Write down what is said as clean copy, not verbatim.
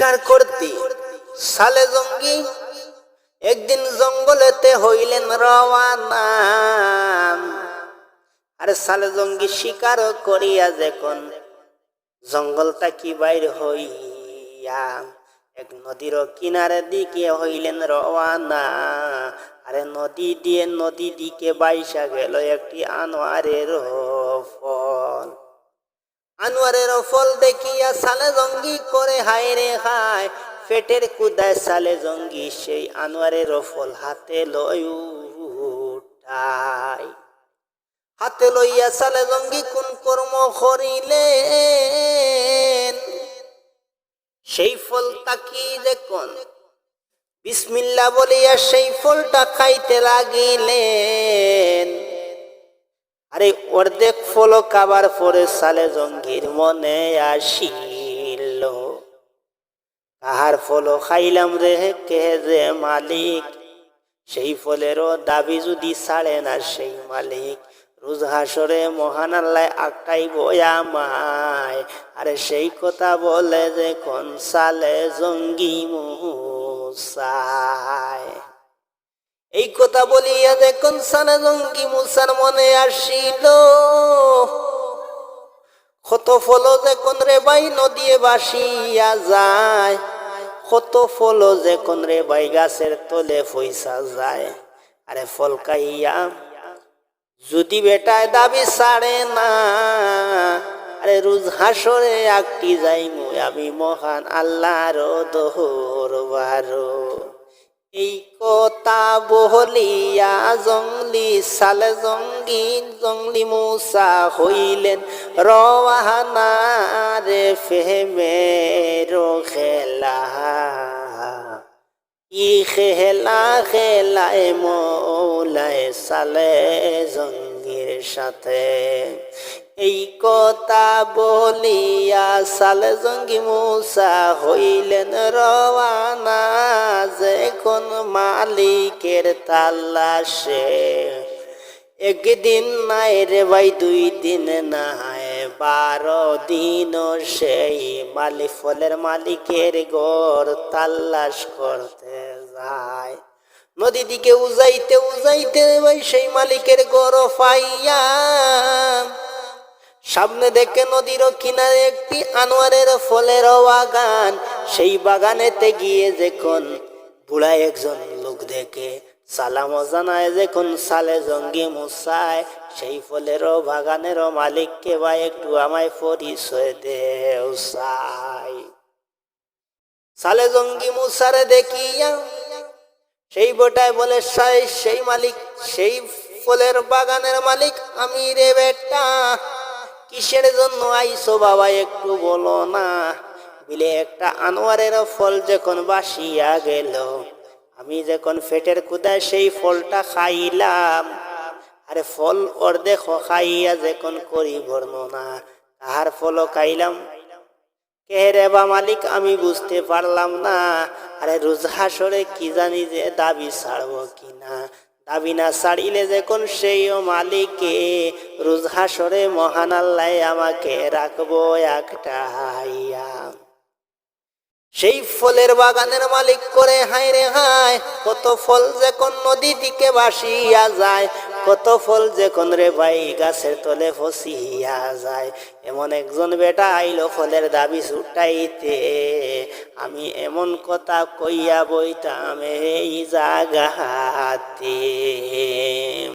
শিকার করতে সালে জঙ্গি একদিন জঙ্গলেতে হইলেন রওয়ানা। আরে সালে জঙ্গি শিকার করিয়া যখন জঙ্গলটা কি বাইর হইয়া এক নদীর কিনারে দিকে হইলেন রওয়ানা। আরে নদী দিকে বাইসা গেল একটি আনোয়ারের ফল। আনোয়ারের ফল দেখিয়া সালে জঙ্গি করে হায় রে হায়, পেটের কুদায় সালে জঙ্গি সেই আনোয়ারের ফল হাতে উঠায়। হাতে লইয়া সালে জঙ্গি কোন কর্ম করিলেন, সেই ফলটা কি দেখুন বিসমিল্লাহ বলিয়া সেই ফলটা খাইতে লাগিলেন। আরে অর্ধেক ফল খাবার পরে সালে জঙ্গির মনে আসিল, কাহার ফল খাইলাম রে কে যে মালিক, সেই ফলেরও দাবি যদি ছাড়ে না সেই মালিক, রোজ হাসরে মহান আল্লাহ আটকাইব আমায়। আরে সেই কথা বলে যখন সালে জঙ্গি মুসায়, এই কথা বলিয়া যখন সালে জঙ্গি মুসার মনে আসিল, কত ফল যখন রে ভাই নদী বাসিয়া যায়, কত ফল যখন রে ভাই গাছের তলে পয়সা যায়। আরে ফল খাইয়া যদি বেটায় দাবি ছাড়ে না, আরে রোজ হাসরে একটি যাইমু আমি মহান আল্লাহর দরবার। এই কথা বলিয়া জঙ্গলি সালে জঙ্গলি মুসা হইলেন রওয়ানা রে ফেমের খেলা। ই খেলায় মৌলায় সালে জঙ্গির সাথে। এই কথা বলিয়া সালে জঙ্গি মুসা হইলেন রওয়ানা যখন মালিকের তালাশে। একদিন নাই রে ভাই দুই দিন নাই 12 দিন সেই মালিক ফলের মালিকের ঘর তালাশ করতে যায়। নদী দিকে উজাইতে ভাই সেই মালিকের ঘর পাইয়া, সামনে দেখে নদীর কিনারে একটি আনোয়ারের ফলের বাগান। সেই বাগানেতে গিয়ে যখন বুড়া একজন লোক দেখে সালাম জানায় যখন সালে জঙ্গি মুসায়, সেই ফলের বাগানের মালিককে ভাই একটু আমায় পরিচয় দেও চাই। সালে জঙ্গি মুসারে দেখিয়া সেই বোটায় বলে সেই মালিক, সেই ফলের বাগানের মালিক আমি রে বেটা, কিসের জন্য আইসো বাবা একটু বলো না। বিলে একটা আনোয়ারের ফল যখন বাসিয়া গেল, আমি যখন পেটের কুদায় সেই ফলটা খাইলাম। আরে ফল অর্ধেক খাইয়া যখন করি বর্ণনা, তাহার ফল খাইলাম কে রে বা মালিক আমি বুঝতে পারলাম না। আরে রোজ হাসরে কি জানি যে দাবি ছাড়বো কিনা, দাবি না ছাড়িলে যখন সেই মালিকে রোজ হাসরে মহান আল্লাহ আমাকে রাখবো একটা হাইয়া। সেই ফলের বাগানের মালিক করে হায় রে হায়, কত ফল যখন নদী দিকে ভাসিয়া যায়, কত ফল যখন রে ভাই গাছের তলে ফসিয়া যায়। এমন একজন বেটা আইলো ফলের দাবি ছুটাইতে, আমি এমন কথা কইয়া বইতাম এই জাগাতে।